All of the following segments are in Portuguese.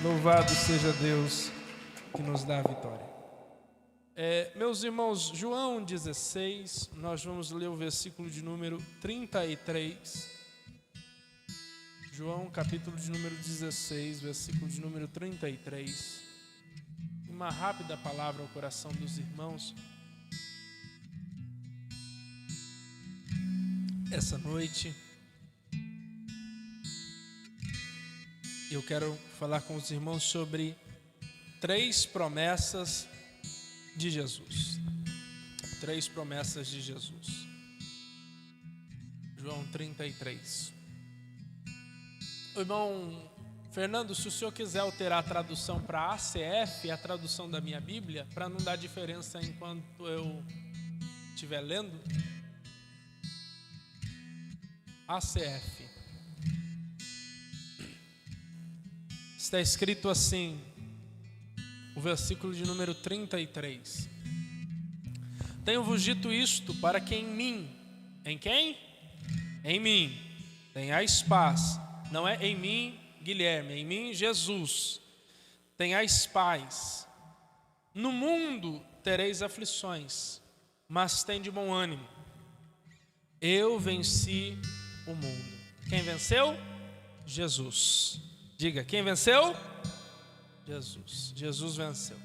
Louvado seja Deus que nos dá a vitória. Meus irmãos, João 16, nós vamos ler o versículo de número 33. João, capítulo de número 16, versículo de número 33. Uma rápida palavra ao coração dos irmãos. Essa noite eu quero falar com os irmãos sobre 3 promessas de Jesus. 3 promessas de Jesus. João 33. O irmão Fernando, se o senhor quiser alterar a tradução para ACF, a tradução da minha Bíblia, para não dar diferença enquanto eu estiver lendo. ACF. Está escrito assim, o versículo de número 33. Tenho-vos dito isto para que em mim, em quem? Em mim, tenhais paz. Não é em mim, Guilherme, em mim, Jesus. Tenhais paz. No mundo tereis aflições, mas tende bom ânimo. Eu venci o mundo. Quem venceu? Jesus. Diga, quem venceu? Jesus. Jesus venceu.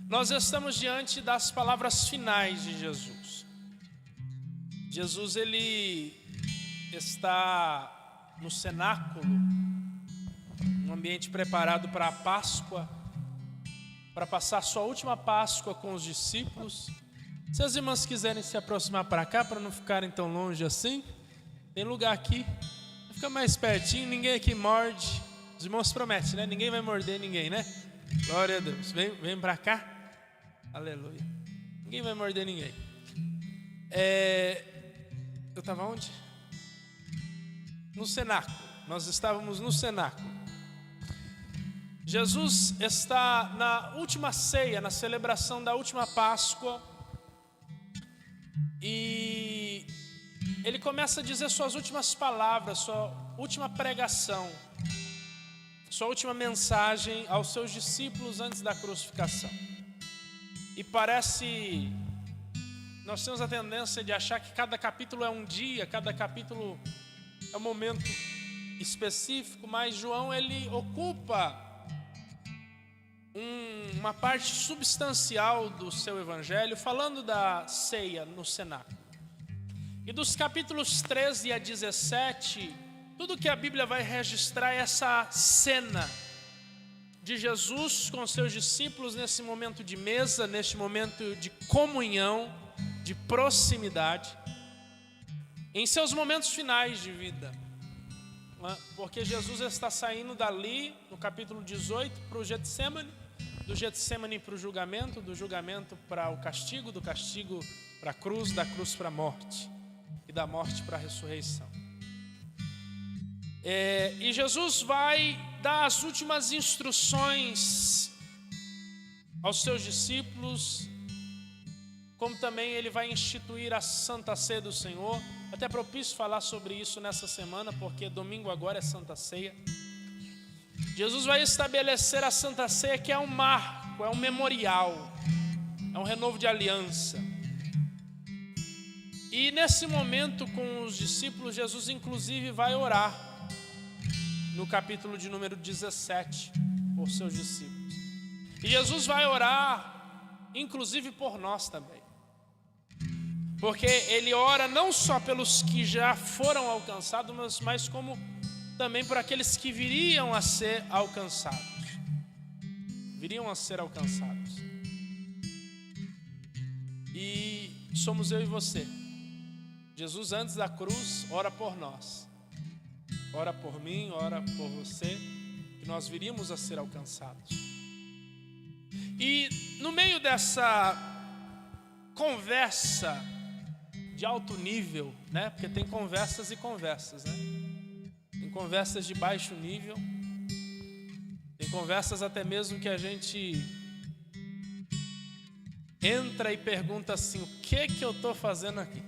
Nós estamos diante das palavras finais de Jesus. Jesus, ele está no cenáculo, um ambiente preparado para a Páscoa, para passar sua última Páscoa com os discípulos. Se as irmãs quiserem se aproximar para cá, para não ficarem tão longe assim, tem lugar aqui. Fica mais pertinho, ninguém aqui morde. Os irmãos prometem, né? Ninguém vai morder ninguém, né? Glória a Deus. Vem para cá. Aleluia. Ninguém vai morder ninguém. Eu estava onde? No cenáculo. Nós estávamos no cenáculo. Jesus está na última ceia, na celebração da última Páscoa. E ele começa a dizer suas últimas palavras, sua última pregação, sua última mensagem aos seus discípulos antes da crucificação. E parece, nós temos a tendência de achar que cada capítulo é um dia, cada capítulo é um momento específico, mas João, ele ocupa uma parte substancial do seu evangelho, falando da ceia no cenáculo. E dos capítulos 13 a 17, tudo que a Bíblia vai registrar é essa cena de Jesus com seus discípulos nesse momento de mesa, neste momento de comunhão, de proximidade, em seus momentos finais de vida. Porque Jesus está saindo dali, no capítulo 18, para o Getsemane, do Getsemane para o julgamento, do julgamento para o castigo, do castigo para a cruz, da cruz para a morte, e da morte para a ressurreição. E Jesus vai dar as últimas instruções aos seus discípulos, como também ele vai instituir a Santa Ceia do Senhor. Até propício falar sobre isso nessa semana, porque domingo agora é Santa Ceia. Jesus vai estabelecer a Santa Ceia, que é um marco, é um memorial, é um renovo de aliança. E nesse momento com os discípulos, Jesus inclusive vai orar, no capítulo de número 17, por seus discípulos. E Jesus vai orar, inclusive por nós também. Porque ele ora não só pelos que já foram alcançados, mas como também por aqueles que viriam a ser alcançados. Viriam a ser alcançados. E somos eu e você. Jesus, antes da cruz, ora por nós. Ora por mim, ora por você, que nós viríamos a ser alcançados. E no meio dessa conversa de alto nível, né? Porque tem conversas e conversas, né? Tem conversas de baixo nível, tem conversas até mesmo que a gente entra e pergunta assim: o que eu estou fazendo aqui?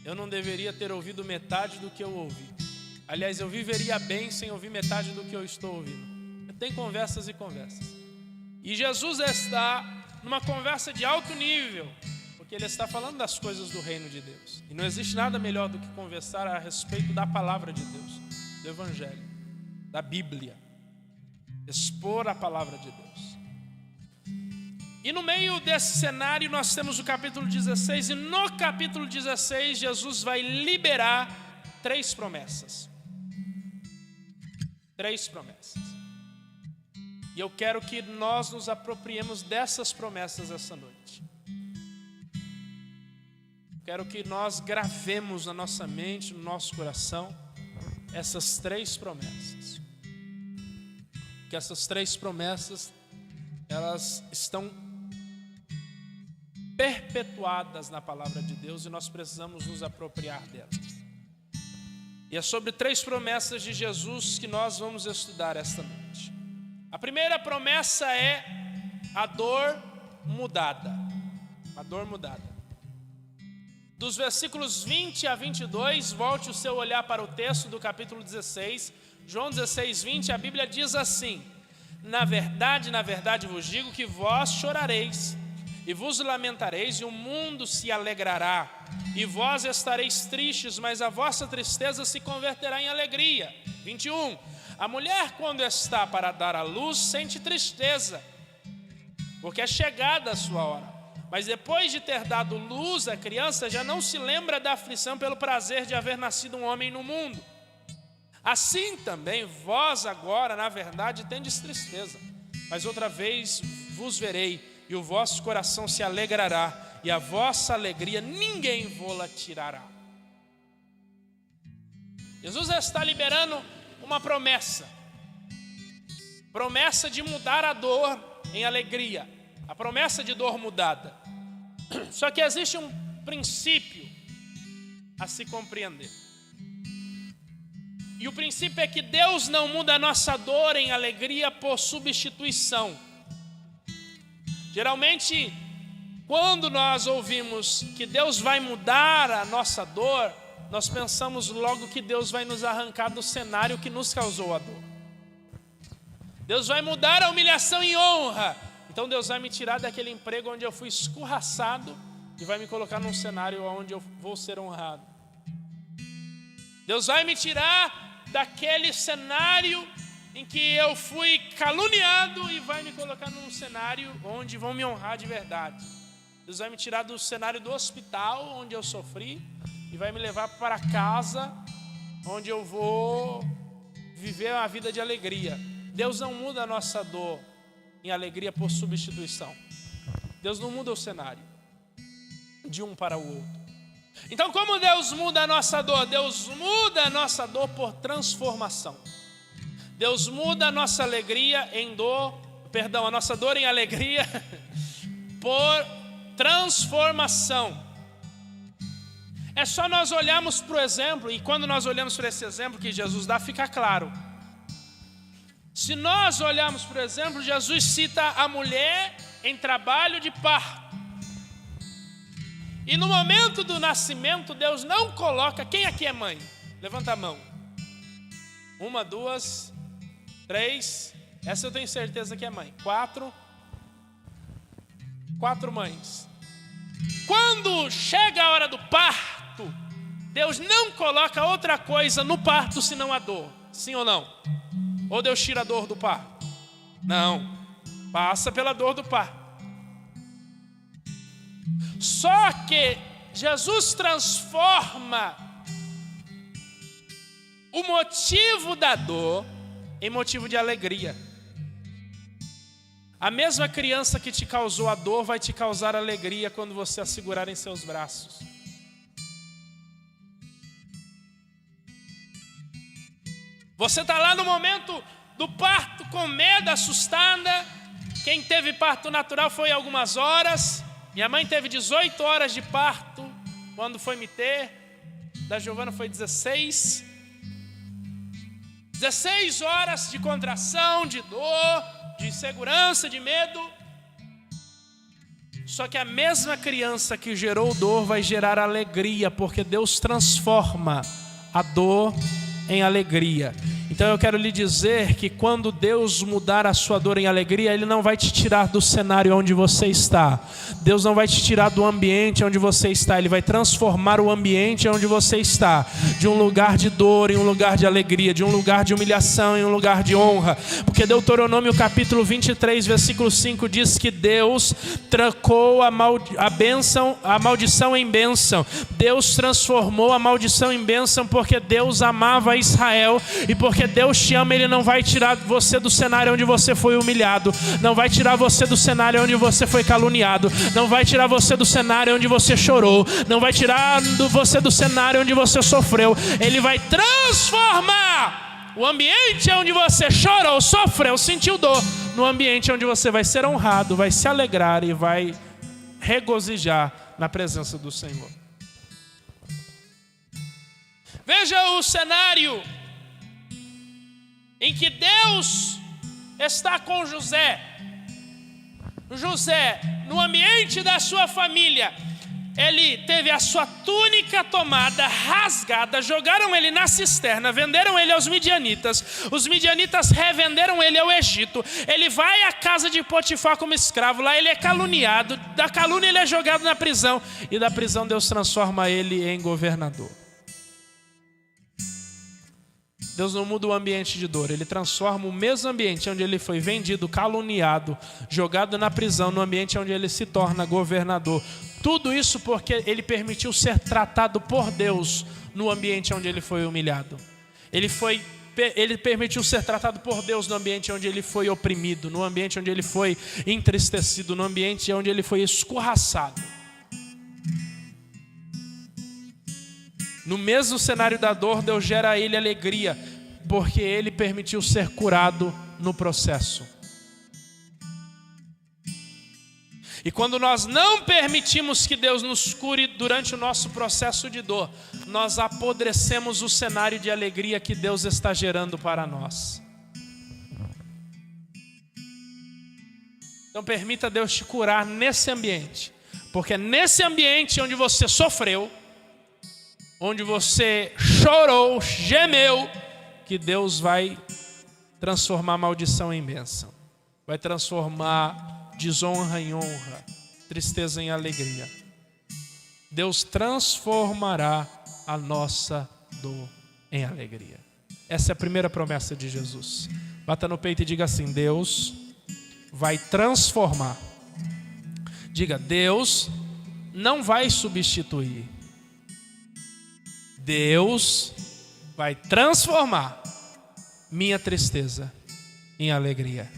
Eu não deveria ter ouvido metade do que eu ouvi. Aliás, eu viveria bem sem ouvir metade do que eu estou ouvindo. Tem conversas e conversas. E Jesus está numa conversa de alto nível, porque ele está falando das coisas do reino de Deus. E não existe nada melhor do que conversar a respeito da palavra de Deus, do Evangelho, da Bíblia. Expor a palavra de Deus. E no meio desse cenário nós temos o capítulo 16. E no capítulo 16 Jesus vai liberar 3 promessas. 3 promessas. E eu quero que nós nos apropriemos dessas promessas essa noite. Quero que nós gravemos na nossa mente, no nosso coração, essas 3 promessas. Que essas 3 promessas, elas estão perpetuadas na palavra de Deus e nós precisamos nos apropriar delas. E é sobre 3 promessas de Jesus que nós vamos estudar esta noite. A primeira promessa é a dor mudada. A dor mudada. Dos versículos 20 a 22, volte o seu olhar para o texto do capítulo 16, João 16, 20, a Bíblia diz assim: na verdade vos digo que vós chorareis e vos lamentareis, e o mundo se alegrará, e vós estareis tristes, mas a vossa tristeza se converterá em alegria. 21, a mulher quando está para dar à luz sente tristeza, porque é chegada a sua hora. Mas depois de ter dado luz à criança, já não se lembra da aflição pelo prazer de haver nascido um homem no mundo. Assim também vós agora, na verdade, tendes tristeza, mas outra vez vos verei, e o vosso coração se alegrará, e a vossa alegria ninguém vô-la tirará. Jesus está liberando uma promessa. Promessa de mudar a dor em alegria. A promessa de dor mudada. Só que existe um princípio a se compreender. E o princípio é que Deus não muda a nossa dor em alegria por substituição. Geralmente, quando nós ouvimos que Deus vai mudar a nossa dor, nós pensamos logo que Deus vai nos arrancar do cenário que nos causou a dor. Deus vai mudar a humilhação em honra. Então Deus vai me tirar daquele emprego onde eu fui escorraçado e vai me colocar num cenário onde eu vou ser honrado. Deus vai me tirar daquele cenário em que eu fui caluniado e vai me colocar num cenário onde vão me honrar de verdade. Deus vai me tirar do cenário do hospital onde eu sofri e vai me levar para casa onde eu vou viver uma vida de alegria. Deus não muda a nossa dor em alegria por substituição. Deus não muda o cenário de um para o outro. Então, como Deus muda a nossa dor? Deus muda a nossa dor por transformação. Deus muda a nossa alegria em dor, perdão, a nossa dor em alegria por transformação. É só nós olharmos para o exemplo, e quando nós olhamos para esse exemplo que Jesus dá, fica claro. Se nós olharmos para o exemplo, Jesus cita a mulher em trabalho de parto. E no momento do nascimento, Deus não coloca... Quem aqui é mãe? Levanta a mão. 1, 2, 3. Essa eu tenho certeza que é mãe. 4 mães. Quando chega a hora do parto, Deus não coloca outra coisa no parto senão a dor. Sim ou não? Ou Deus tira a dor do parto? Não. Passa pela dor do parto. Só que Jesus transforma o motivo da dor em motivo de alegria. A mesma criança que te causou a dor vai te causar alegria quando você a segurar em seus braços. Você está lá no momento do parto com medo, assustada. Quem teve parto natural foi algumas horas. Minha mãe teve 18 horas de parto quando foi me ter. Da Giovana foi 16. 16 horas de contração, de dor, de insegurança, de medo. Só que a mesma criança que gerou dor vai gerar alegria, porque Deus transforma a dor em alegria. Então eu quero lhe dizer que quando Deus mudar a sua dor em alegria, Ele não vai te tirar do cenário onde você está. Deus não vai te tirar do ambiente onde você está. Ele vai transformar o ambiente onde você está, de um lugar de dor em um lugar de alegria, de um lugar de humilhação em um lugar de honra. Porque Deuteronômio capítulo 23, versículo 5 diz que Deus trocou a maldição em bênção. Deus transformou a maldição em bênção porque Deus amava Israel e porque Deus te ama. Ele não vai tirar você do cenário onde você foi humilhado, não vai tirar você do cenário onde você foi caluniado, não vai tirar você do cenário onde você chorou, não vai tirar você do cenário onde você sofreu. Ele vai transformar o ambiente onde você chorou, sofreu, sentiu dor, no ambiente onde você vai ser honrado, vai se alegrar e vai regozijar na presença do Senhor. Veja o cenário em que Deus está com José. José, no ambiente da sua família, ele teve a sua túnica tomada, rasgada, jogaram ele na cisterna, venderam ele aos midianitas, os midianitas revenderam ele ao Egito, ele vai à casa de Potifar como escravo, lá ele é caluniado, da calúnia ele é jogado na prisão, e da prisão Deus transforma ele em governador. Deus não muda o ambiente de dor, Ele transforma o mesmo ambiente onde ele foi vendido, caluniado, jogado na prisão, no ambiente onde ele se torna governador. Tudo isso porque Ele permitiu ser tratado por Deus no ambiente onde ele foi humilhado. Ele permitiu ser tratado por Deus no ambiente onde ele foi oprimido, no ambiente onde ele foi entristecido, no ambiente onde ele foi escorraçado. No mesmo cenário da dor, Deus gera a ele alegria, porque ele permitiu ser curado no processo. E quando nós não permitimos que Deus nos cure durante o nosso processo de dor, nós apodrecemos o cenário de alegria que Deus está gerando para nós. Então permita Deus te curar nesse ambiente, porque é nesse ambiente onde você sofreu, onde você chorou, gemeu, que Deus vai transformar maldição em bênção. Vai transformar desonra em honra, tristeza em alegria. Deus transformará a nossa dor em alegria. Essa é a primeira promessa de Jesus. Bata no peito e diga assim: Deus vai transformar. Diga: Deus não vai substituir. Deus vai transformar minha tristeza em alegria.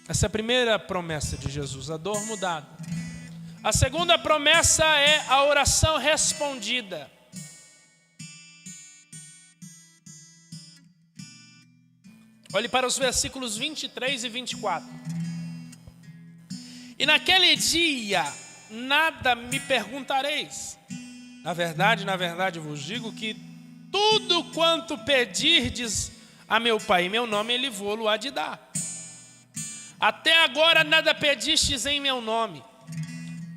Essa é a primeira promessa de Jesus, a dor mudada. A segunda promessa é a oração respondida. Olhe para os versículos 23 e 24. E naquele dia nada me perguntareis. Na verdade vos digo que tudo quanto pedirdes a meu Pai em meu nome, Ele vô-lo há de dar. Até agora nada pedistes em meu nome.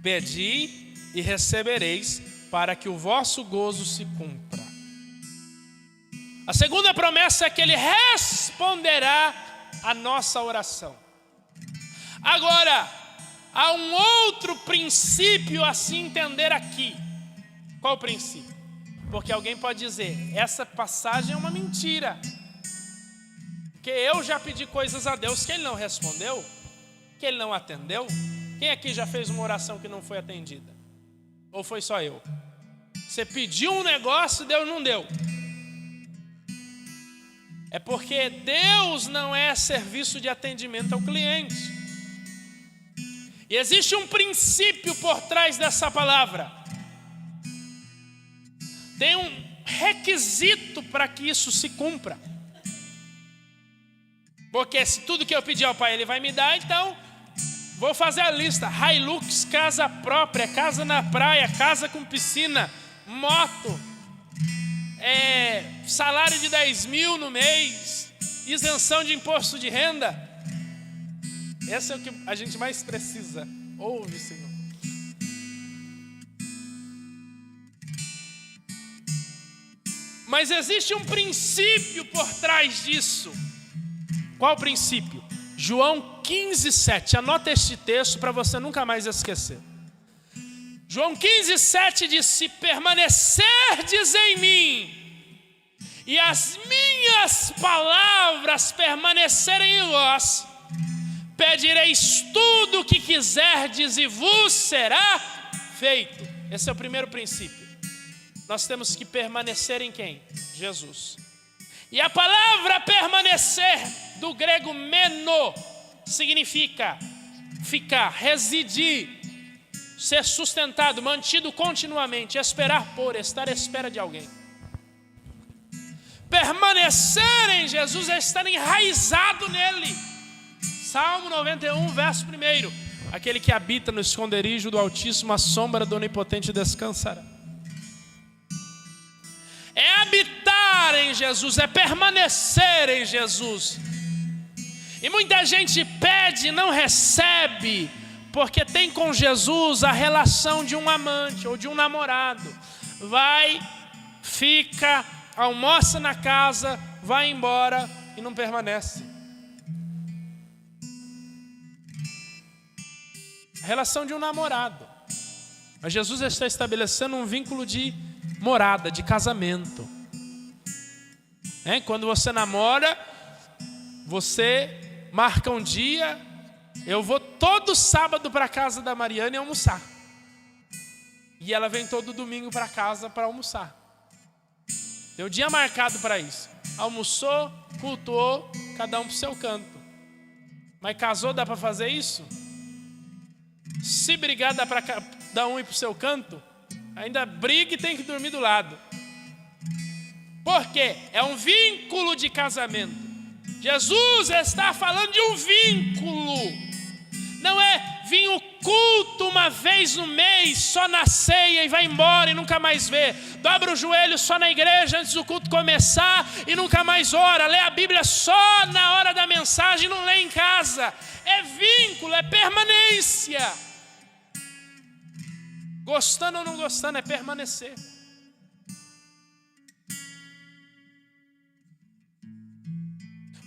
Pedi e recebereis, para que o vosso gozo se cumpra. A segunda promessa é que Ele responderá a nossa oração. Agora, há um outro princípio a se entender aqui. Qual o princípio? Porque alguém pode dizer: essa passagem é uma mentira, que eu já pedi coisas a Deus que Ele não respondeu, que Ele não atendeu. Quem aqui já fez uma oração que não foi atendida? Ou foi só eu? Você pediu um negócio, Deus não deu. É porque Deus não é serviço de atendimento ao cliente. E existe um princípio por trás dessa palavra. Tem um requisito para que isso se cumpra. Porque se tudo que eu pedir ao Pai Ele vai me dar, então vou fazer a lista: Hilux, casa própria, casa na praia, casa com piscina, moto, salário de 10 mil no mês, isenção de imposto de renda. Esse é o que a gente mais precisa. Ouve, Senhor. Mas existe um princípio por trás disso. Qual princípio? João 15:7. Anota este texto para você nunca mais esquecer. João 15:7 diz: se permanecerdes em mim e as minhas palavras permanecerem em vós, pedireis tudo o que quiserdes e vos será feito. Esse é o primeiro princípio. Nós temos que permanecer em quem? Jesus. E a palavra permanecer, do grego meno, significa ficar, residir, ser sustentado, mantido continuamente, esperar por, estar à espera de alguém. Permanecer em Jesus é estar enraizado nele. Salmo 91, verso 1. Aquele que habita no esconderijo do Altíssimo, a sombra do Onipotente descansará. É habitar em Jesus, é permanecer em Jesus. E muita gente pede e não recebe, porque tem com Jesus a relação de um amante ou de um namorado. Vai, fica, almoça na casa, vai embora e não permanece. A relação de um namorado. Mas Jesus está estabelecendo um vínculo de morada, de casamento. Quando você namora, você marca um dia. Eu vou todo sábado para a casa da Mariana almoçar. E ela vem todo domingo para casa para almoçar. Tem um dia marcado para isso. Almoçou, cultuou, cada um para o seu canto. Mas casou, dá para fazer isso? Se brigar, dá para cada um ir para o seu canto? Ainda briga e tem que dormir do lado. Por quê? É um vínculo de casamento. Jesus está falando de um vínculo. Não é vir o culto uma vez no mês, só na ceia e vai embora e nunca mais vê. Dobra o joelho só na igreja antes do culto começar e nunca mais ora. Lê a Bíblia só na hora da mensagem e não lê em casa. É vínculo, é permanência. Gostando ou não gostando, é permanecer.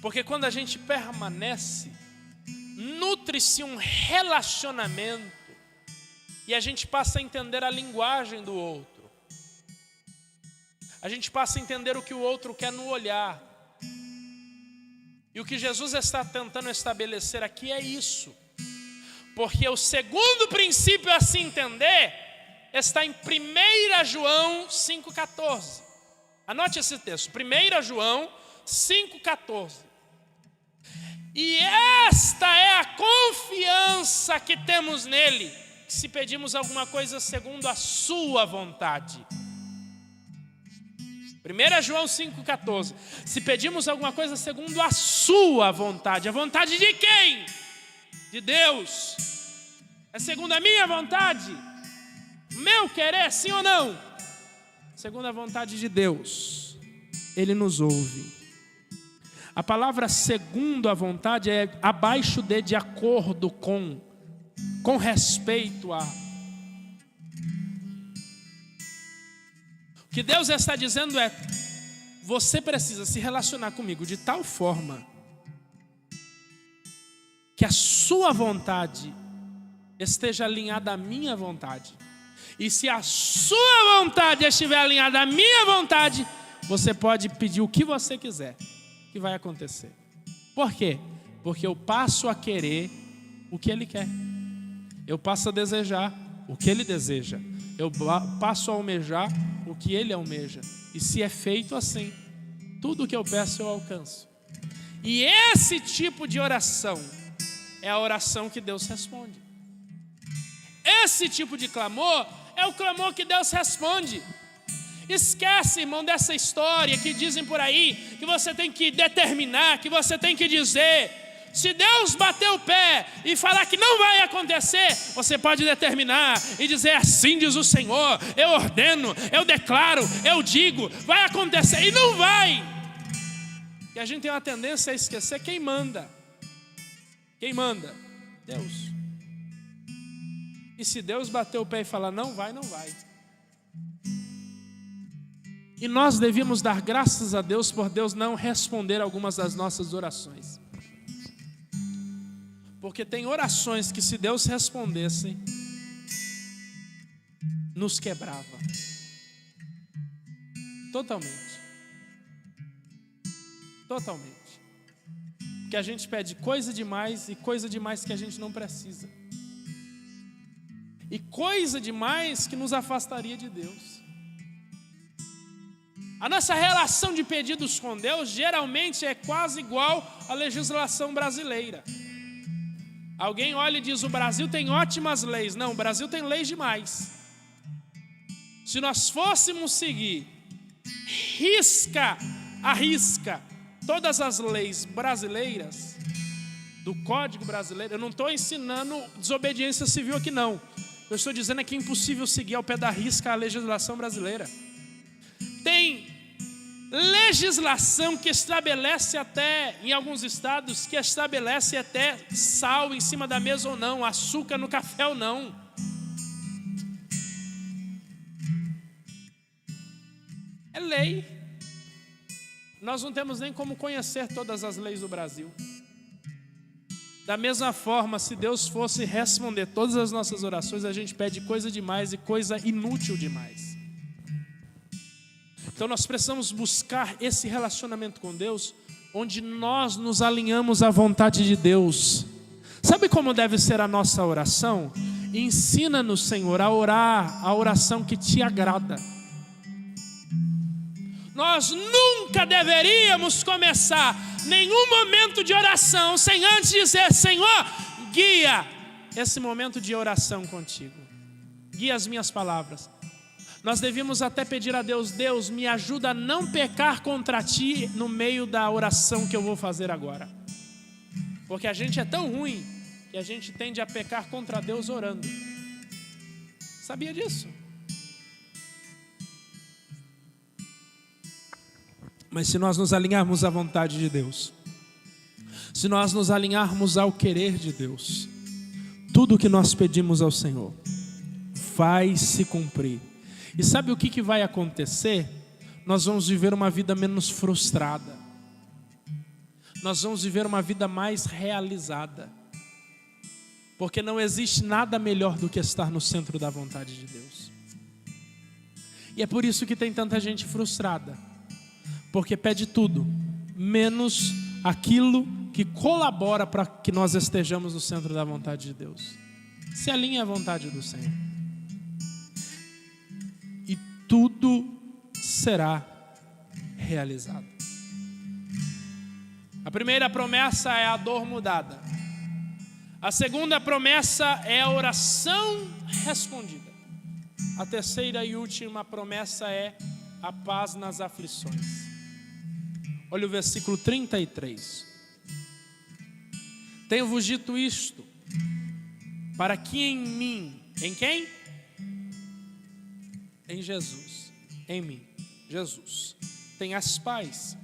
Porque quando a gente permanece, nutre-se um relacionamento e a gente passa a entender a linguagem do outro. A gente passa a entender o que o outro quer no olhar. E o que Jesus está tentando estabelecer aqui é isso. Porque o segundo princípio a se entender está em 1 João 5,14. Anote esse texto, 1 João 5,14. E esta é a confiança que temos nele, que se pedimos alguma coisa segundo a sua vontade. 1 João 5,14. Se pedimos alguma coisa segundo a sua vontade. A vontade de quem? De Deus. É segundo a minha vontade? Meu querer, sim ou não? Segundo a vontade de Deus. Ele nos ouve. A palavra segundo a vontade é abaixo de acordo com respeito a. O que Deus está dizendo é: você precisa se relacionar comigo de tal forma que a sua vontade esteja alinhada à minha vontade. E se a sua vontade estiver alinhada à minha vontade, você pode pedir o que você quiser, que vai acontecer. Por quê? Porque eu passo a querer o que Ele quer. Eu passo a desejar o que Ele deseja. Eu passo a almejar o que Ele almeja. E se é feito assim, tudo o que eu peço eu alcanço. E esse tipo de oração é a oração que Deus responde. Esse tipo de clamor é o clamor que Deus responde. Esquece, irmão, dessa história que dizem por aí, que você tem que determinar, que você tem que dizer. Se Deus bater o pé e falar que não vai acontecer, você pode determinar e dizer: assim diz o Senhor, eu ordeno, eu declaro, eu digo, vai acontecer, e não vai. E a gente tem uma tendência a esquecer quem manda. Quem manda? Deus. E se Deus bater o pé e falar não vai, não vai. E nós devíamos dar graças a Deus por Deus não responder algumas das nossas orações. Porque tem orações que, se Deus respondesse, nos quebrava. Totalmente. Totalmente. Porque a gente pede coisa demais e coisa demais que a gente não precisa. E coisa demais que nos afastaria de Deus. A nossa relação de pedidos com Deus geralmente é quase igual à legislação brasileira. Alguém olha e diz: o Brasil tem ótimas leis. Não, o Brasil tem leis demais. Se nós fôssemos seguir risca a risca todas as leis brasileiras, do Código Brasileiro, eu não estou ensinando desobediência civil aqui não. Eu estou dizendo é que é impossível seguir ao pé da risca a legislação brasileira. Tem legislação que estabelece até, em alguns estados, que estabelece até sal em cima da mesa ou não, açúcar no café ou não. É lei. Nós não temos nem como conhecer todas as leis do Brasil. Da mesma forma, se Deus fosse responder todas as nossas orações, a gente pede coisa demais e coisa inútil demais. Então nós precisamos buscar esse relacionamento com Deus, onde nós nos alinhamos à vontade de Deus. Sabe como deve ser a nossa oração? Ensina-nos, Senhor, a orar a oração que te agrada. Nós nunca deveríamos começar nenhum momento de oração sem antes dizer: Senhor, guia esse momento de oração contigo. Guia as minhas palavras. Nós devíamos até pedir a Deus: Deus, me ajuda a não pecar contra ti no meio da oração que eu vou fazer agora. Porque a gente é tão ruim que a gente tende a pecar contra Deus orando. Sabia disso? Mas se nós nos alinharmos à vontade de Deus, se nós nos alinharmos ao querer de Deus, tudo o que nós pedimos ao Senhor vai se cumprir. E sabe o que vai acontecer? Nós vamos viver uma vida menos frustrada. Nós vamos viver uma vida mais realizada. Porque não existe nada melhor do que estar no centro da vontade de Deus. E é por isso que tem tanta gente frustrada. Porque pede tudo, menos aquilo que colabora para que nós estejamos no centro da vontade de Deus. Se alinhe à vontade do Senhor. E tudo será realizado. A primeira promessa é a dor mudada. A segunda promessa é a oração respondida. A terceira e última promessa é a paz nas aflições. Olha o versículo 33. Tenho-vos dito isto, para que em mim, em quem? Em Jesus, em mim, Jesus, tenhas paz.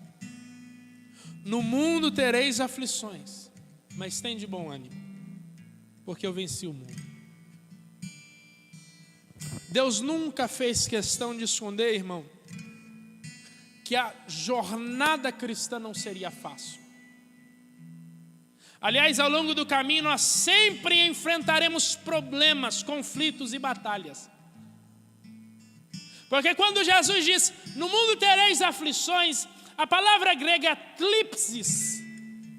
No mundo tereis aflições, mas tem de bom ânimo, porque eu venci o mundo. Deus nunca fez questão de esconder, irmão, que a jornada cristã não seria fácil. Aliás, ao longo do caminho nós sempre enfrentaremos problemas, conflitos e batalhas. Porque quando Jesus diz: no mundo tereis aflições, a palavra grega tlipsis,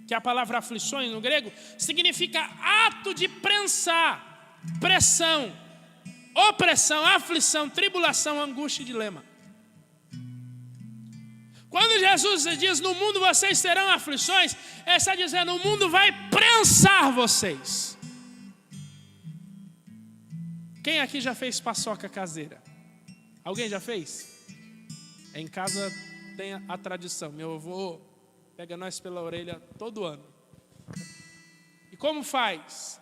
que é a palavra aflições no grego, significa ato de prensar, pressão, opressão, aflição, tribulação, angústia e dilema. Quando Jesus diz: no mundo vocês terão aflições, ele está dizendo: o mundo vai prensar vocês. Quem aqui já fez paçoca caseira? Alguém já fez? Em casa tem a tradição. Meu avô pega nós pela orelha todo ano. E como faz?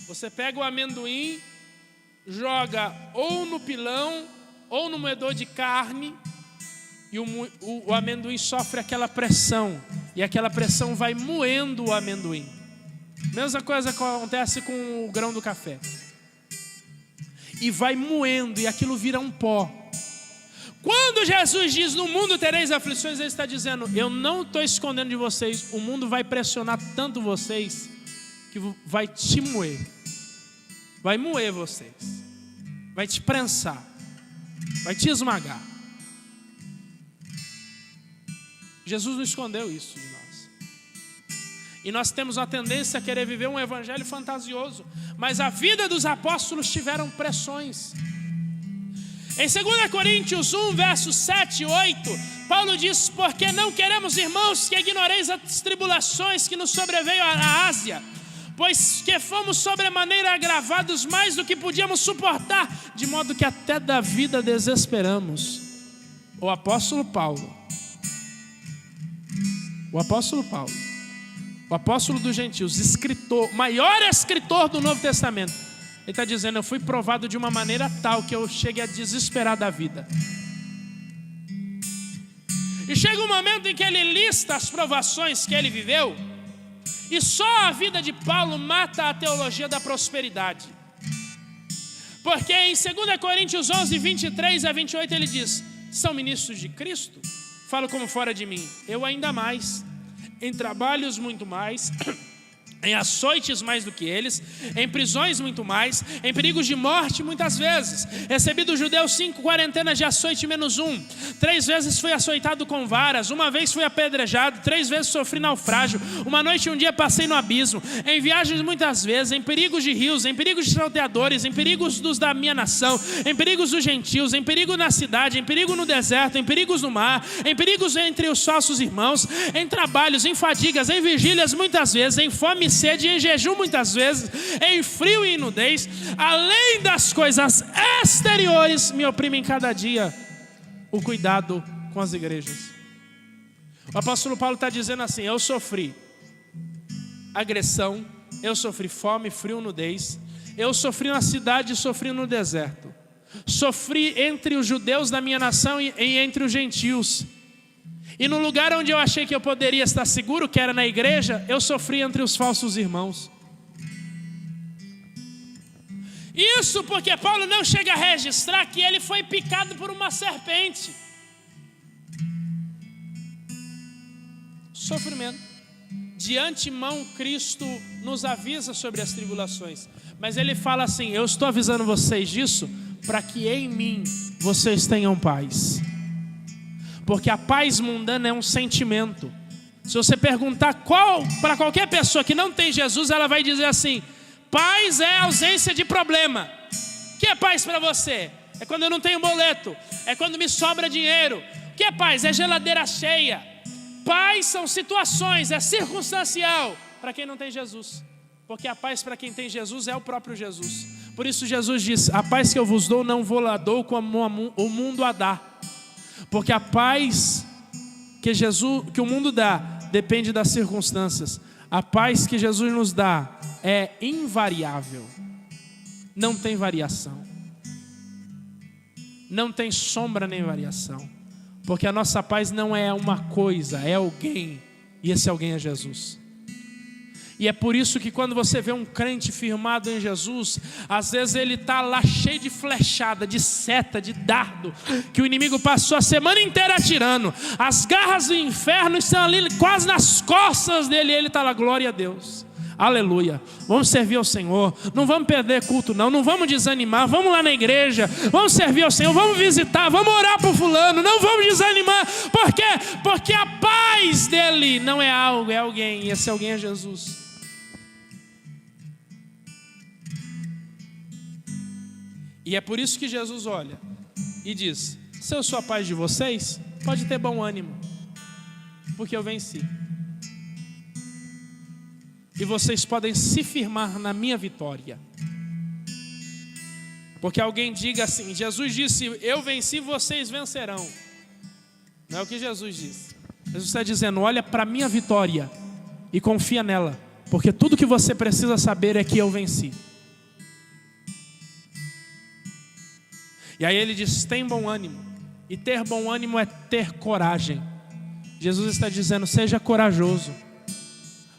Você pega o amendoim, joga ou no pilão ou no moedor de carne, e o amendoim sofre aquela pressão, e aquela pressão vai moendo o amendoim. Mesma coisa acontece com o grão do café. E vai moendo, e aquilo vira um pó. Quando Jesus diz, no mundo tereis aflições, Ele está dizendo, eu não estou escondendo de vocês, o mundo vai pressionar tanto vocês, que vai te moer, vai moer vocês, vai te prensar, vai te esmagar. Jesus não escondeu isso de nós. E nós temos uma tendência a querer viver um evangelho fantasioso, mas a vida dos apóstolos tiveram pressões. Em 2 Coríntios 1, versos 7 e 8, Paulo diz, porque não queremos, irmãos, que ignoreis as tribulações que nos sobreveio à Ásia, pois que fomos sobremaneira agravados mais do que podíamos suportar, de modo que até da vida desesperamos. O apóstolo Paulo, o apóstolo dos gentios, escritor, maior escritor do Novo Testamento, ele está dizendo, eu fui provado de uma maneira tal que eu cheguei a desesperar da vida. E chega um momento em que ele lista as provações que ele viveu, e só a vida de Paulo mata a teologia da prosperidade. Porque em 2 Coríntios 11, 23 a 28 ele diz, são ministros de Cristo? Falo como fora de mim, eu ainda mais, em trabalhos muito mais, em açoites mais do que eles, em prisões muito mais, em perigos de morte muitas vezes. Recebi dos judeus 5 quarentenas de açoite menos 1. 3 vezes fui açoitado com varas, 1 vez fui apedrejado, 3 vezes sofri naufrágio, 1 noite e 1 dia passei no abismo, em viagens muitas vezes, em perigos de rios, em perigos de salteadores, em perigos dos da minha nação, em perigos dos gentios, em perigo na cidade, em perigo no deserto, em perigos no mar, em perigos entre os falsos irmãos, em trabalhos, em fadigas, em vigílias muitas vezes, em fome e sede, em jejum muitas vezes, em frio e nudez, além das coisas exteriores, me oprimem cada dia o cuidado com as igrejas. O apóstolo Paulo está dizendo assim, eu sofri agressão, eu sofri fome, frio, nudez, eu sofri na cidade e sofri no deserto, sofri entre os judeus da minha nação e entre os gentios. E no lugar onde eu achei que eu poderia estar seguro, que era na igreja, eu sofri entre os falsos irmãos. Isso porque Paulo não chega a registrar que ele foi picado por uma serpente. Sofrimento. De antemão, Cristo nos avisa sobre as tribulações. Mas ele fala assim, eu estou avisando vocês disso, para que em mim vocês tenham paz. Porque a paz mundana é um sentimento. Se você perguntar para qualquer pessoa que não tem Jesus, ela vai dizer assim, paz é ausência de problema. O que é paz para você? É quando eu não tenho boleto, é quando me sobra dinheiro. O que é paz? É geladeira cheia. Paz são situações, é circunstancial para quem não tem Jesus. Porque a paz para quem tem Jesus é o próprio Jesus. Por isso Jesus diz, a paz que eu vos dou não vou lá dou como o mundo a dá. Porque a paz que o mundo dá depende das circunstâncias. A paz que Jesus nos dá é invariável. Não tem variação. Não tem sombra nem variação. Porque a nossa paz não é uma coisa, é alguém. E esse alguém é Jesus. E é por isso que quando você vê um crente firmado em Jesus, às vezes ele está lá cheio de flechada, de seta, de dardo, que o inimigo passou a semana inteira atirando. As garras do inferno estão ali quase nas costas dele, e ele está lá, glória a Deus. Aleluia, vamos servir ao Senhor, não vamos perder culto não vamos desanimar, vamos lá na igreja, vamos servir ao Senhor, vamos visitar, vamos orar por fulano, não vamos desanimar. Por quê? Porque a paz dele não é algo, é alguém, e esse alguém é Jesus. E é por isso que Jesus olha e diz, se eu sou a paz de vocês, pode ter bom ânimo, porque eu venci. E vocês podem se firmar na minha vitória. Porque alguém diga assim, Jesus disse, eu venci, vocês vencerão. Não é o que Jesus disse. Jesus está dizendo, olha para a minha vitória e confia nela. Porque tudo que você precisa saber é que eu venci. E aí ele diz, tem bom ânimo. E ter bom ânimo é ter coragem. Jesus está dizendo, seja corajoso.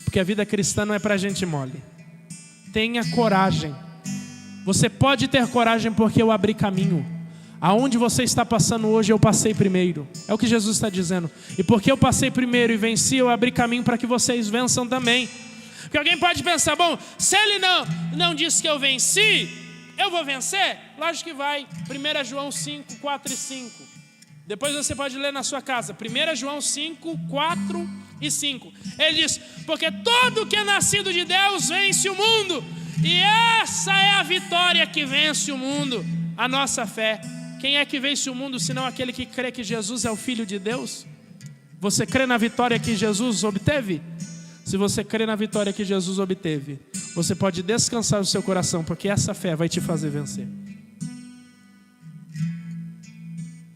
Porque a vida cristã não é para gente mole. Tenha coragem. Você pode ter coragem porque eu abri caminho. Aonde você está passando hoje, eu passei primeiro. É o que Jesus está dizendo. E porque eu passei primeiro e venci, eu abri caminho para que vocês vençam também. Porque alguém pode pensar, bom, se ele não disse que eu venci, eu vou vencer? Lógico que vai. 1 João 5, 4 e 5. Depois você pode ler na sua casa. 1 João 5, 4 e 5. Ele diz, porque todo que é nascido de Deus vence o mundo. E essa é a vitória que vence o mundo, a nossa fé. Quem é que vence o mundo, senão aquele que crê que Jesus é o Filho de Deus? Você crê na vitória que Jesus obteve? Se você crê na vitória que Jesus obteve, você pode descansar o seu coração, porque essa fé vai te fazer vencer.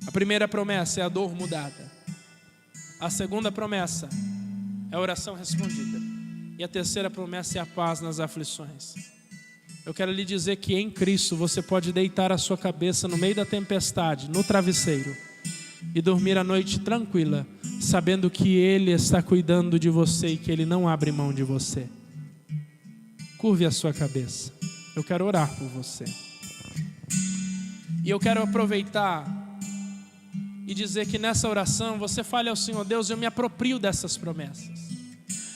A primeira promessa é a dor mudada. A segunda promessa é a oração respondida. E a terceira promessa é a paz nas aflições. Eu quero lhe dizer que em Cristo você pode deitar a sua cabeça no meio da tempestade, no travesseiro, e dormir a noite tranquila, sabendo que Ele está cuidando de você e que Ele não abre mão de você. Curve a sua cabeça. Eu quero orar por você. E eu quero aproveitar e dizer que nessa oração você fale ao Senhor: Deus, eu me aproprio dessas promessas.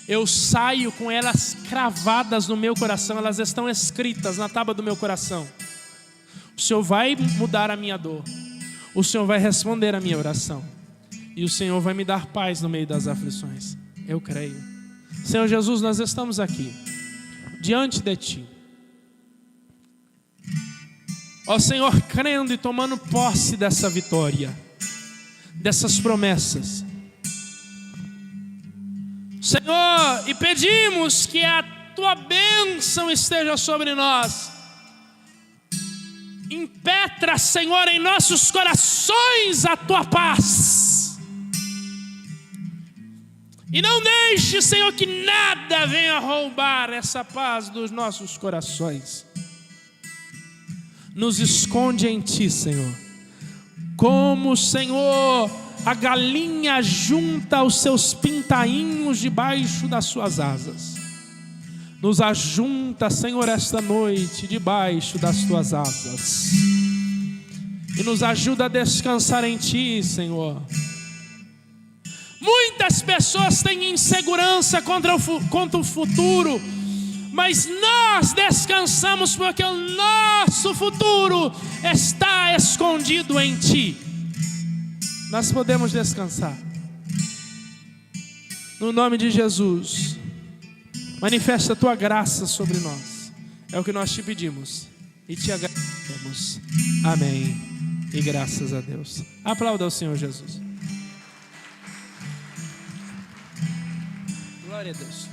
Eu saio com elas cravadas no meu coração, elas estão escritas na tábua do meu coração. O Senhor vai mudar a minha dor, o Senhor vai responder a minha oração, e o Senhor vai me dar paz no meio das aflições. Eu creio. Senhor Jesus, nós estamos aqui, diante de Ti. Ó Senhor, crendo e tomando posse dessa vitória, dessas promessas. Senhor, e pedimos que a Tua bênção esteja sobre nós. Impetra, Senhor, em nossos corações a Tua paz. E não deixe, Senhor, que nada venha roubar essa paz dos nossos corações. Nos esconde em Ti, Senhor. Como, Senhor, a galinha junta os seus pintainhos debaixo das suas asas. Nos ajunta, Senhor, esta noite debaixo das Tuas asas. E nos ajuda a descansar em Ti, Senhor. Muitas pessoas têm insegurança contra o futuro, mas nós descansamos porque o nosso futuro está escondido em Ti. Nós podemos descansar. No nome de Jesus, manifesta a Tua graça sobre nós. É o que nós Te pedimos e Te agradecemos. Amém. E graças a Deus. Aplauda ao Senhor Jesus. Glória a Deus.